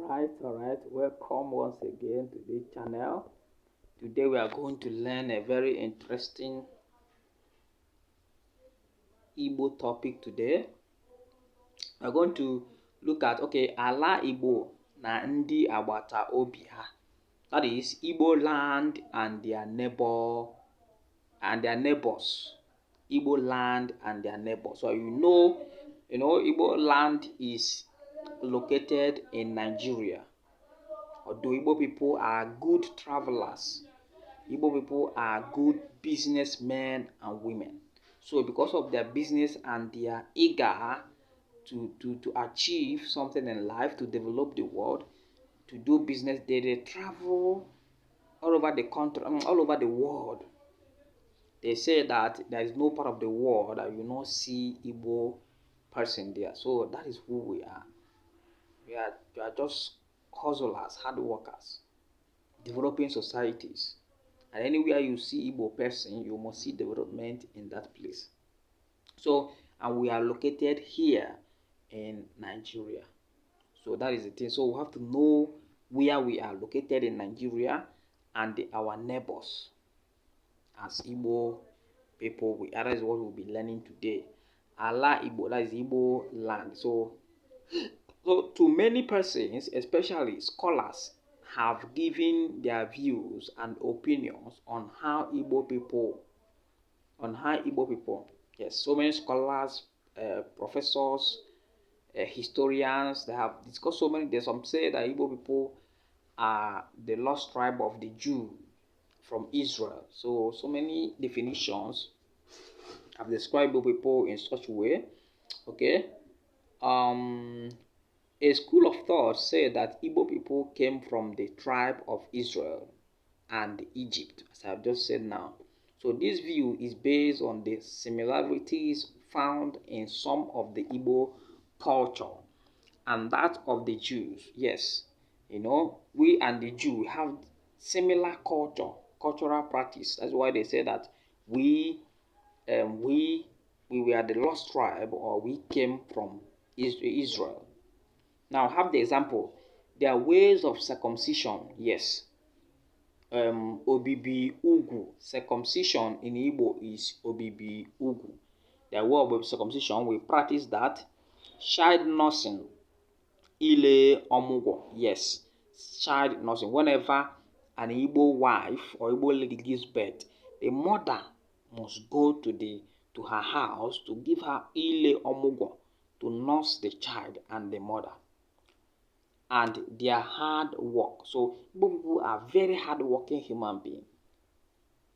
All right. Welcome once again to this channel. Today we are going to learn a very interesting Igbo topic today. We're going to look at ala Igbo na ndị agbata obi ha. That is Igbo land and their neighbors. Igbo land and their neighbors. So Igbo land is located in Nigeria. Although Igbo people are good travelers, Igbo people are good businessmen and women. So because of their business and they are eager to achieve something in life, to develop the world, to do business, they travel all over the country, all over the world. They say that there is no part of the world that you not see Igbo person there. So that is who we are. We are just hustlers, hard workers, developing societies. And anywhere you see Igbo person, you must see development in that place. So, and we are located here in Nigeria. So that is the thing. So we have to know where we are located in Nigeria and our neighbors. As Igbo people, that is what we'll be learning today. Ala Igbo, that is Igbo land. So to many persons, especially scholars, have given their views and opinions on how Igbo people, yes, so many scholars, professors, historians, they have discussed so many. There's some say that Igbo people are the lost tribe of the Jew from Israel. So many definitions have described Igbo people in such a way. Okay. A school of thought said that Igbo people came from the tribe of Israel and Egypt, as I've just said now. So this view is based on the similarities found in some of the Igbo culture and that of the Jews. Yes, we and the Jew have similar cultural practice. That's why they say that we were the lost tribe, or we came from Israel. Now, have the example. There are ways of circumcision. Yes. Obibi Ugu. Circumcision in Igbo is Obibi Ugu. The way of circumcision, we practice that. Child nursing. Ile Omugo. Yes. Child nursing. Whenever an Igbo wife or Igbo lady gives birth, the mother must go to her house to give her Ile Omugo, to nurse the child and the mother. And their hard work. So Igbo people are very hard-working human beings.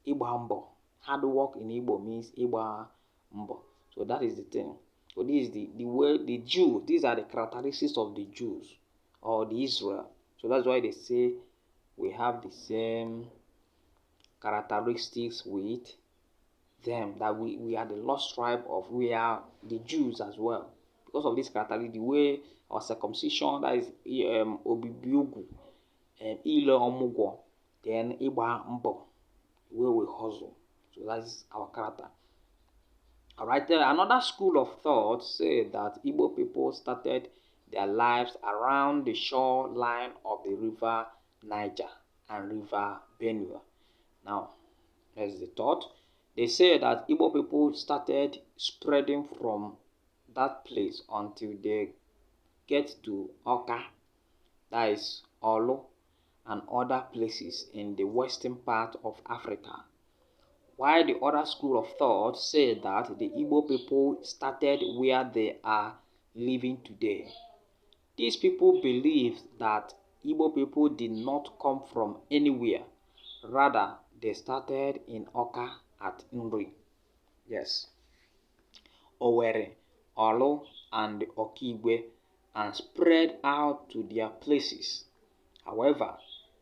Igbo mbo. Hard work in Igbo means Igbo mbo. So that is the thing. So this is the way the Jews. These are the characteristics of the Jews or the Israel. So that's why they say we have the same characteristics with them. That we are the lost tribe of. We are the Jews as well. Because of this characteristic, the way our circumcision, that is Obibiugu, Ile Omugwo, then Iba Mbo, where we hustle. So that is our character. Alright, another school of thought said that Igbo people started their lives around the shoreline of the river Niger and river Benue. Now, here's the thought. They say that Igbo people started spreading from that place until they get to Oka, that is Olu, and other places in the western part of Africa. While the other school of thought said that the Igbo people started where they are living today. These people believed that Igbo people did not come from anywhere. Rather, they started in Oka at Nri. Yes. Owerri, Olu, and Okigwe, and spread out to their places. However,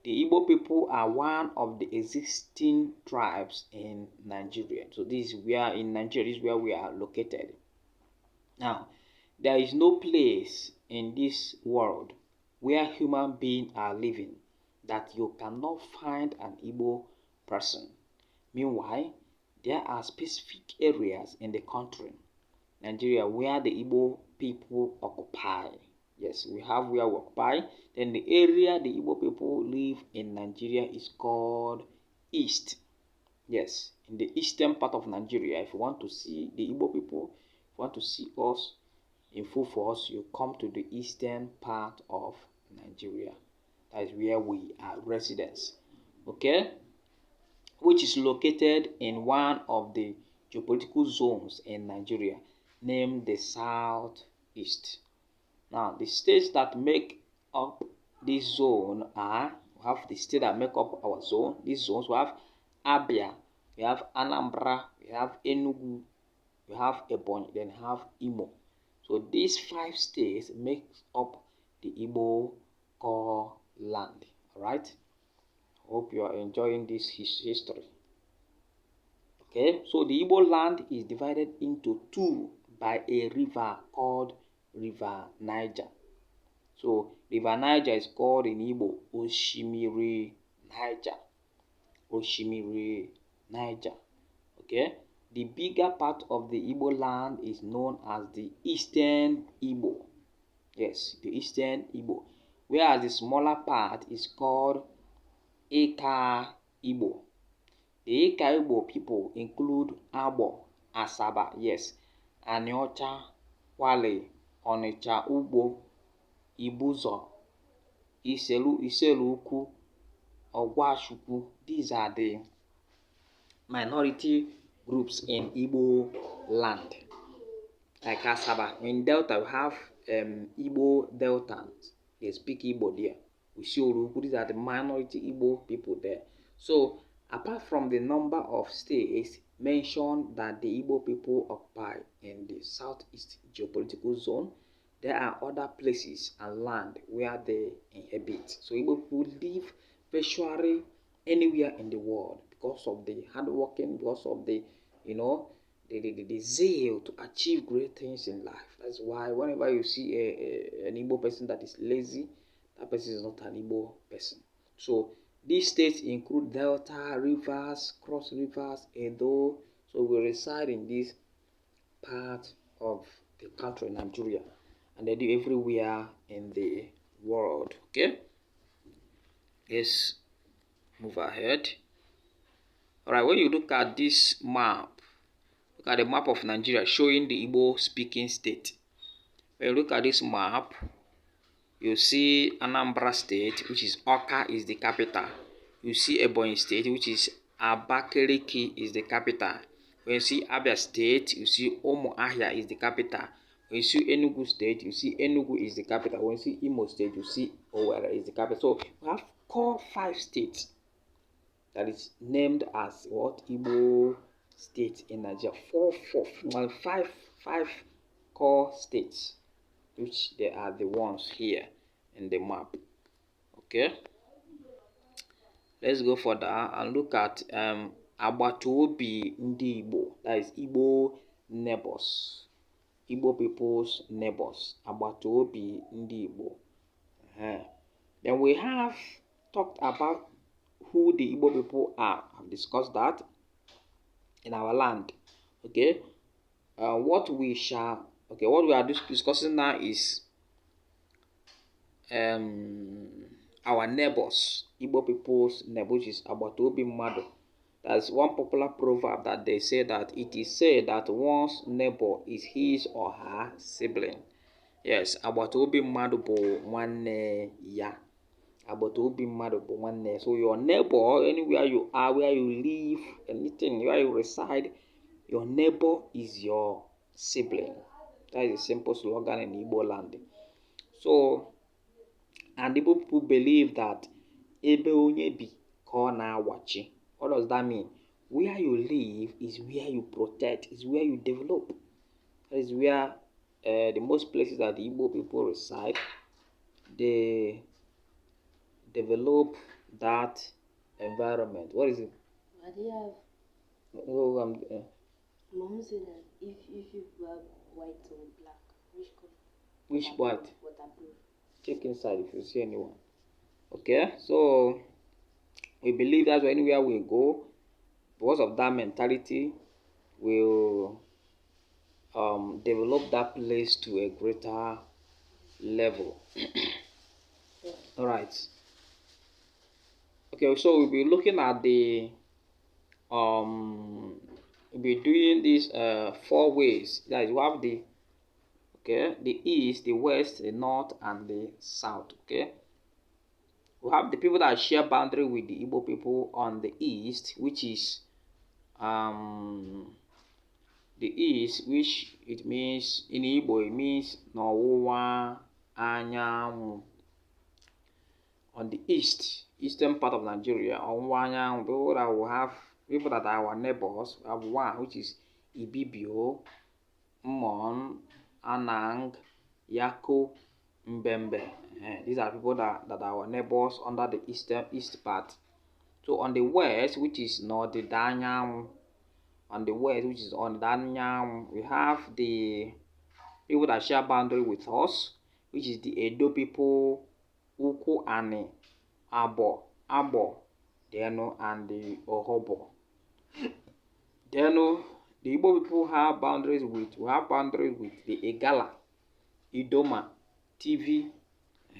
the Igbo people are one of the existing tribes in Nigeria. So this is where in Nigeria is where we are located. Now, there is no place in this world where human beings are living that you cannot find an Igbo person. Meanwhile, there are specific areas in the country, Nigeria, where the Igbo people occupy. Yes, we have where we occupy. Then the area the Igbo people live in Nigeria is called East. Yes, in the eastern part of Nigeria. If you want to see the Igbo people, if you want to see us in full force, you come to the eastern part of Nigeria. That is where we are residents. Okay? Which is located in one of the geopolitical zones in Nigeria named the Southeast. Now, the states that make up this zone are, we have the states that make up our zone, these zones. We have Abia, we have Anambra, we have Enugu, we have Ebonyi, then we have Imo. So these 5 states make up the Igbo core land. Alright? Hope you are enjoying this history. Okay, so the Igbo land is divided into 2 by a river called River Niger. So River Niger is called in Igbo Oshimiri Niger. Oshimiri Niger. Okay, the bigger part of the Igbo land is known as the Eastern Igbo. Yes, the Eastern Igbo. Whereas the smaller part is called Eka Igbo. The Eka Igbo people include Abo, Asaba, yes, Aniocha, Wale, Onitsha, Ugbo, Ibuzo, Iseluku, Ogwashukwu. These are the minority groups in Igbo land. Like Asaba. In Delta, we have Igbo Deltans. They speak Igbo there. We see Oluku. These are the minority Igbo people there. So, apart from the number of states mentioned that the Igbo people occupy in the southeast geopolitical zone, there are other places and land where they inhabit. So Igbo people live virtually anywhere in the world because of the hard working, because of the, the zeal to achieve great things in life. That's why whenever you see an Igbo person that is lazy, that person is not an Igbo person. So these states include Delta, Rivers, Cross Rivers, Edo. So we reside in this part of the country, Nigeria, and they do everywhere in the world. Okay, let's move ahead. All right, when you look at this map, look at the map of Nigeria showing the Igbo speaking state. When you look at this map, you see Anambra State, which is Oka, is the capital. You see Ebonyi State, which is Abakaliki, is the capital. When you see Abia State, you see Umuahia is the capital. When you see Enugu State, you see Enugu is the capital. When you see Imo State, you see Owerri is the capital. So we have core 5 states that is named as what? Igbo state in Nigeria. Five core states, which they are the ones here in the map. Okay, let's go further and look at Agbatobi Ndi Igbo. That is Igbo neighbors, Igbo people's neighbors. Agbatobi Ndi Igbo. Then we have talked about who the Igbo people are. I've discussed that in our land. Okay, what we are discussing now is our neighbors, Igbo people's neighbors, which is Agbatobi Mmadu. That's one popular proverb that they say that it is said that one's neighbor is his or her sibling. Yes, Agbatobi Mmadu bụ nwanne ya. Agbatobi Mmadu bụ nwanne. So your neighbor, anywhere you are, where you live, anything, where you reside, your neighbor is your sibling. That is a simple slogan in Igbo land. So, and Igbo people believe that ebe onye bi ka ọ na-awachi. What does that mean? Where you live is where you protect, is where you develop. That is where the most places that the Igbo people reside, they develop that environment. What is it? What do you have? Oh, Mom said that if you have white or black, which white? Waterproof. Check inside if you see anyone. Okay, so we believe that anywhere we go, because of that mentality, we'll develop that place to a greater level. All right. Okay, so we'll be looking at the we'll be doing these 4 ways. That is, we have the east, the west, the north, and the south. Okay, we have the people that share boundary with the Igbo people on the east, which is the east, which it means in Igbo it means N'ọwụwa Anyanwụ. On the eastern part of Nigeria, Ọwụwa Anyanwụ, people that will have people that are our neighbors. We have one which is Ibibio, Mmon, Anang, Yako, Mbembe. These are people that are our neighbors under the east part. So on the west, which is N'ọdịda, on the west, which is on Danyang, we have the people that share boundary with us, which is the Edo people, Uku Ani, Abo, Deno, and the Ohobo. Deno, the Igbo people have boundaries with, the Igala, Idoma, TV,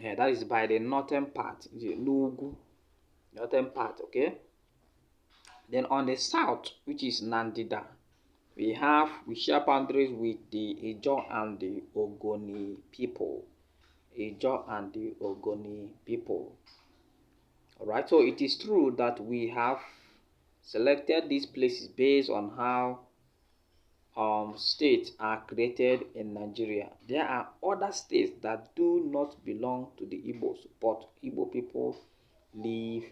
that is by the northern part, the Nugu, northern part, okay? Then on the south, which is Nandida, we share boundaries with the Ijo and the Ogoni people. Ijo and the Ogoni people. Alright, so it is true that we have selected these places based on how states are created in Nigeria. There are other states that do not belong to the Igbos, but Igbo people live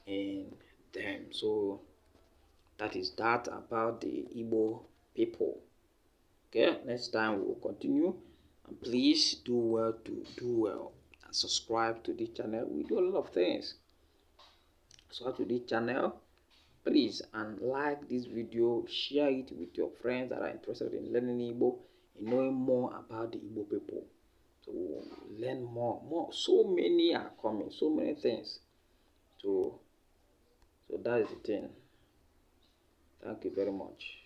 in them. So that is that about the Igbo people. Okay, next time we will continue. And please do well and subscribe to this channel. We do a lot of things. Subscribe to this channel, please, and like this video. Share it with your friends that are interested in learning Igbo and knowing more about the Igbo people. So learn more. So many are coming. So many things. So that is the thing. Thank you very much.